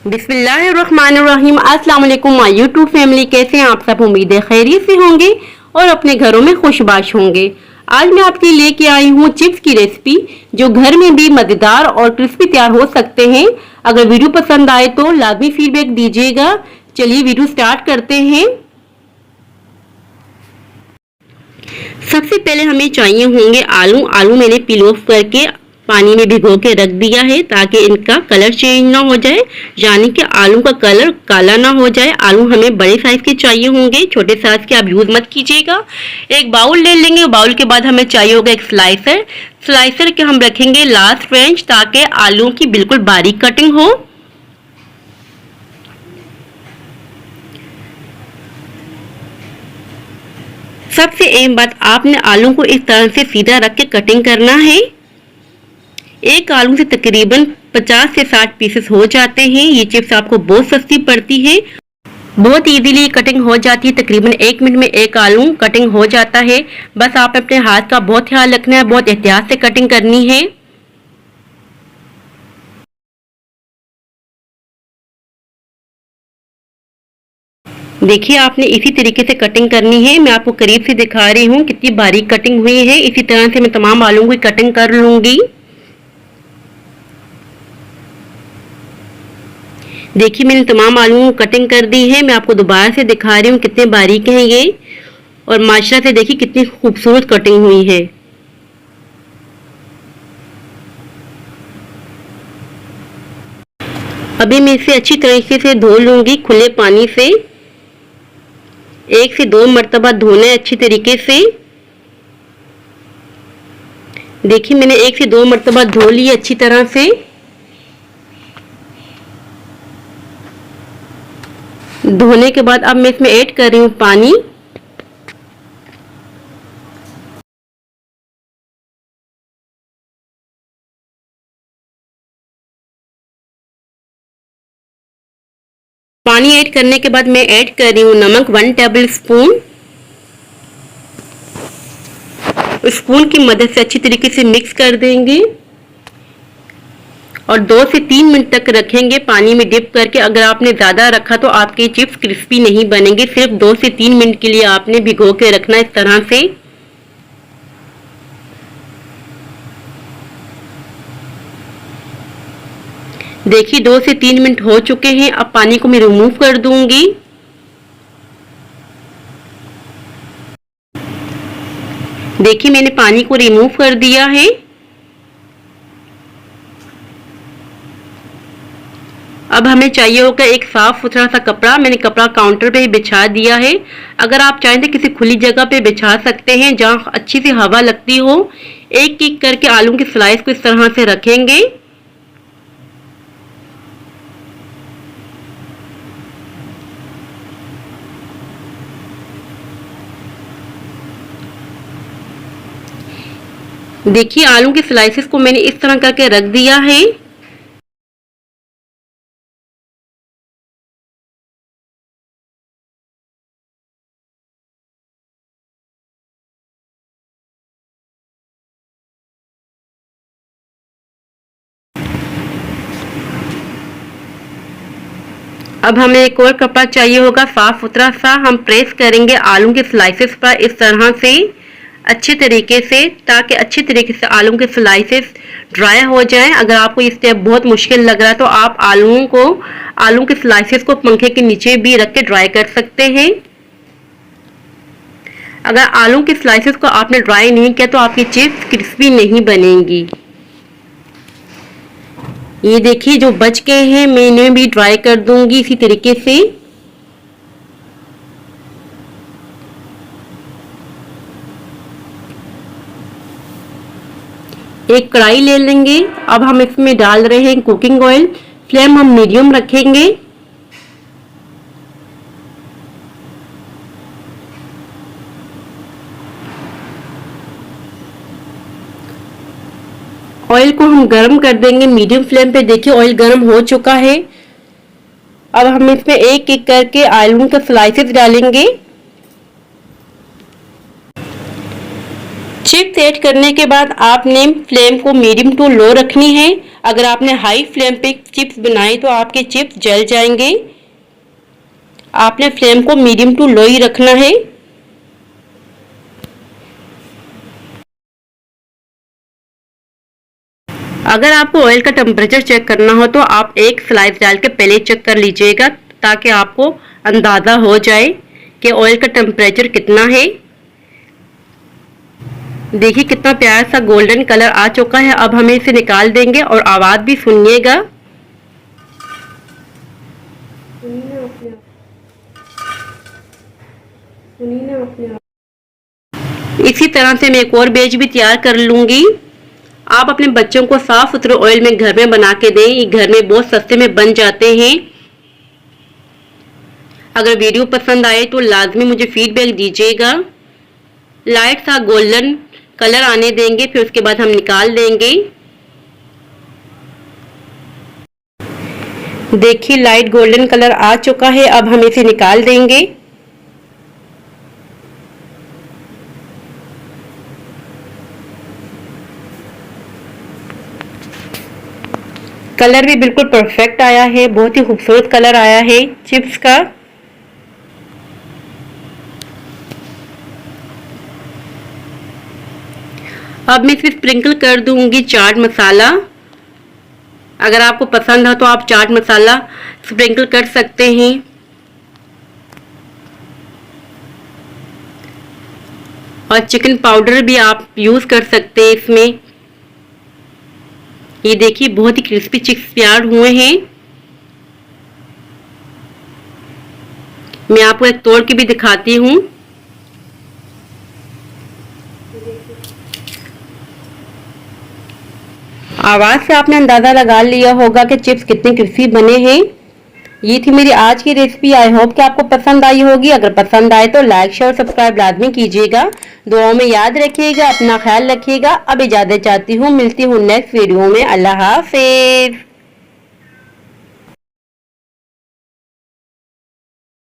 बिस्मिल्लाहिर्रहमानिर्रहीम। अस्सलाम वालेकुम माय यूट्यूब फैमिली, कैसे हैं आप सब? उम्मीद है खैरियत से होंगे और अपने घरों में खुशबाश होंगे। आज मैं आपके लिए लेके आई हूँ चिप्स की रेसिपी, जो घर में भी मजेदार और क्रिस्पी तैयार हो सकते हैं। अगर वीडियो पसंद आए तो लाजमी फीडबैक दीजिएगा। चलिए वीडियो स्टार्ट करते हैं। सबसे पहले हमें चाहिए होंगे आलू मैंने पील ऑफ करके पानी में भिगो के रख दिया है ताकि इनका कलर चेंज ना हो जाए, यानी कि आलू का कलर काला ना हो जाए। आलू हमें बड़े साइज के चाहिए होंगे, छोटे साइज के आप यूज मत कीजिएगा। एक बाउल ले लेंगे, बाउल के बाद हमें चाहिए होगा एक स्लाइसर के हम रखेंगे लास्ट रेंज ताकि आलू की बिल्कुल बारीक कटिंग हो। सबसे अहम बात, आपने आलू को इस तरह से सीधा रख के कटिंग करना है। एक आलू से तकरीबन 50 से 60 पीसेस हो जाते हैं। ये चिप्स आपको बहुत सस्ती पड़ती है, बहुत इजीली कटिंग हो जाती है। तकरीबन 1 मिनट में एक आलू कटिंग हो जाता है। बस आप अपने हाथ का बहुत ख्याल रखना है, बहुत एहतियात से कटिंग करनी है। देखिए आपने इसी तरीके से कटिंग करनी है। मैं आपको करीब से दिखा रही हूँ कितनी बारीक कटिंग हुई है। इसी तरह से मैं तमाम आलू की कटिंग कर लूंगी। देखिए मैंने तमाम आलू को कटिंग कर दी है। मैं आपको दोबारा से दिखा रही हूँ कितने बारीक हैं ये, और माशाल्लाह से देखिए कितनी खूबसूरत कटिंग हुई है। अभी मैं इसे अच्छी तरीके से धो लूंगी खुले पानी से। 1 से 2 मरतबा धोना है अच्छी तरीके से। देखिए मैंने 1 से 2 मरतबा धो ली अच्छी तरह से। धोने के बाद अब मैं इसमें ऐड कर रही हूँ पानी। पानी ऐड करने के बाद मैं ऐड कर रही हूँ नमक 1 टेबल स्पून। स्पून की मदद से अच्छी तरीके से मिक्स कर देंगे और 2 से 3 मिनट तक रखेंगे पानी में डिप करके। अगर आपने ज़्यादा रखा तो आपके चिप्स क्रिस्पी नहीं बनेंगे। सिर्फ 2 से 3 मिनट के लिए आपने भिगो के रखना इस तरह से। देखिए 2 से 3 मिनट हो चुके हैं। अब पानी को मैं रिमूव कर दूंगी। देखिए मैंने पानी को रिमूव कर दिया है। अब हमें चाहिए होगा एक साफ सुथरा सा कपड़ा। मैंने कपड़ा काउंटर पे ही बिछा दिया है। अगर आप चाहें तो किसी खुली जगह पे बिछा सकते हैं जहां अच्छी सी हवा लगती हो। एक एक करके आलू की स्लाइस को इस तरह से रखेंगे। देखिए आलू के स्लाइसेस को मैंने इस तरह करके रख दिया है। अब हमें एक और कपड़ा चाहिए होगा साफ सुथरा सा। हम प्रेस करेंगे आलू के स्लाइसेस पर इस तरह से अच्छे तरीके से, ताकि अच्छी तरीके से आलू के स्लाइसेस ड्राई हो जाएं। अगर आपको ये स्टेप बहुत मुश्किल लग रहा है तो आप आलू के स्लाइसेस को पंखे के नीचे भी रख के ड्राई कर सकते हैं। अगर आलू के स्लाइसेस को आपने ड्राई नहीं किया तो आपकी चिप्स क्रिस्पी नहीं बनेंगी। ये देखिए जो बच गए हैं मैं इन्हें भी ड्राई कर दूंगी इसी तरीके से। एक कढ़ाई ले लेंगे। अब हम इसमें डाल रहे हैं कुकिंग ऑयल। फ्लेम हम मीडियम रखेंगे। ऑयल को हम गरम कर देंगे मीडियम फ्लेम पे। देखिए ऑयल गरम हो चुका है। अब हम इसमें एक एक करके आलू के स्लाइसेस डालेंगे। चिप्स ऐड करने के बाद आपने फ्लेम को मीडियम टू लो रखनी है। अगर आपने हाई फ्लेम पे चिप्स बनाए तो आपके चिप्स जल जाएंगे। आपने फ्लेम को मीडियम टू लो ही रखना है। अगर आपको ऑयल का टेम्परेचर चेक करना हो तो आप एक स्लाइस डाल के पहले चेक कर लीजिएगा, ताकि आपको अंदाज़ा हो जाए कि ऑयल का टेम्परेचर कितना है। देखिए कितना प्यारा सा गोल्डन कलर आ चुका है। अब हमें इसे निकाल देंगे और आवाज़ भी सुनिएगा। इसी तरह से मैं एक और बैच भी तैयार कर लूंगी। आप अपने बच्चों को साफ सुथरे ऑयल में घर में बना के दें, ये घर में बहुत सस्ते में बन जाते हैं। अगर वीडियो पसंद आए तो लाजमी मुझे फीडबैक दीजिएगा। लाइट सा गोल्डन कलर आने देंगे, फिर उसके बाद हम निकाल देंगे। देखिए लाइट गोल्डन कलर आ चुका है। अब हम इसे निकाल देंगे। कलर भी बिल्कुल परफेक्ट आया है, बहुत ही खूबसूरत कलर आया है चिप्स का। अब मैं इसमें स्प्रिंकल कर दूंगी चाट मसाला। अगर आपको पसंद हो तो आप चाट मसाला स्प्रिंकल कर सकते हैं। और चिकन पाउडर भी आप यूज कर सकते हैं इसमें। ये देखिए बहुत ही क्रिस्पी चिप्स तैयार हुए हैं। मैं आपको एक तोड़ के भी दिखाती हूँ। आवाज से आपने अंदाजा लगा लिया होगा कि चिप्स कितने क्रिस्पी बने हैं। ये थी मेरी आज की रेसिपी। आई होप कि आपको पसंद आई होगी। अगर पसंद आए तो लाइक शेयर और सब्सक्राइब लाजमी कीजिएगा। दुआओं में याद रखिएगा, अपना ख्याल रखिएगा। अब इजाजत चाहती हूँ, मिलती हूँ नेक्स्ट वीडियो में। अल्लाह हाफिज।